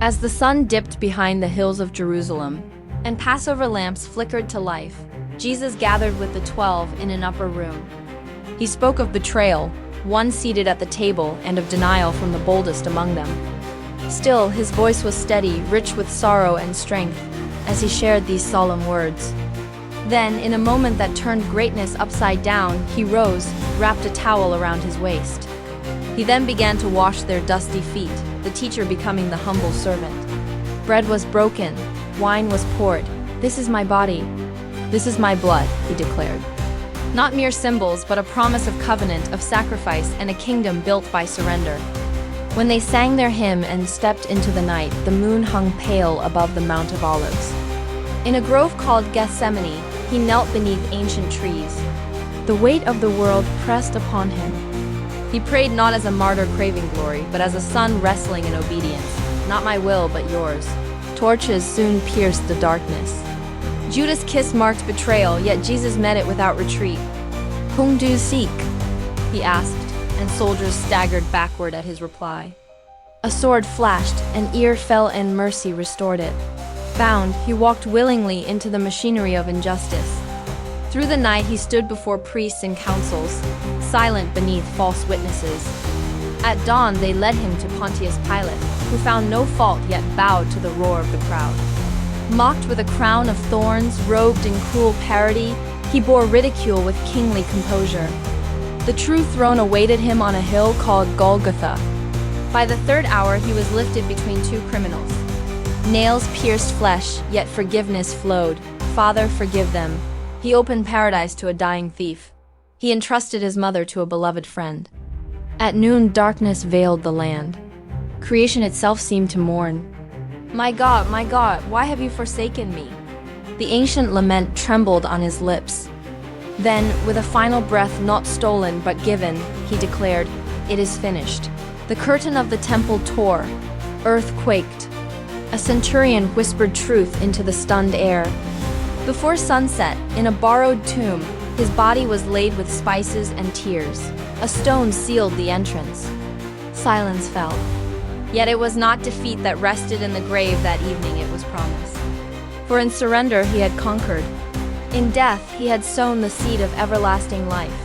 As the sun dipped behind the hills of Jerusalem, and Passover lamps flickered to life, Jesus gathered with the 12 in an upper room. He spoke of betrayal, one seated at the table, and of denial from the boldest among them. Still, his voice was steady, rich with sorrow and strength, as he shared these solemn words. Then, in a moment that turned greatness upside down, he rose, wrapped a towel around his waist. He then began to wash their dusty feet, the teacher becoming the humble servant. Bread was broken, wine was poured. "This is my body. This is my blood," he declared. Not mere symbols, but a promise of covenant, of sacrifice, and a kingdom built by surrender. When they sang their hymn and stepped into the night, the moon hung pale above the Mount of Olives. In a grove called Gethsemane, he knelt beneath ancient trees. The weight of the world pressed upon him. He prayed not as a martyr craving glory, but as a son wrestling in obedience. "Not my will, but yours." Torches soon pierced the darkness. Judas' kiss marked betrayal, yet Jesus met it without retreat. "Whom do you seek?" he asked, and soldiers staggered backward at his reply. A sword flashed, an ear fell, and mercy restored it. Bound, he walked willingly into the machinery of injustice. Through the night he stood before priests and councils, silent beneath false witnesses. At dawn they led him to Pontius Pilate, who found no fault yet bowed to the roar of the crowd. Mocked with a crown of thorns, robed in cruel parody, he bore ridicule with kingly composure. The true throne awaited him on a hill called Golgotha. By the third hour he was lifted between two criminals. Nails pierced flesh, yet forgiveness flowed. "Father, forgive them." He opened paradise to a dying thief. He entrusted his mother to a beloved friend. At noon, darkness veiled the land. Creation itself seemed to mourn. My God, why have you forsaken me?" The ancient lament trembled on his lips. Then, with a final breath not stolen but given, he declared, "It is finished." The curtain of the temple tore. Earth quaked. A centurion whispered truth into the stunned air. Before sunset, in a borrowed tomb, his body was laid with spices and tears. A stone sealed the entrance. Silence fell. Yet it was not defeat that rested in the grave that evening, it was promise. For in surrender he had conquered. In death he had sown the seed of everlasting life.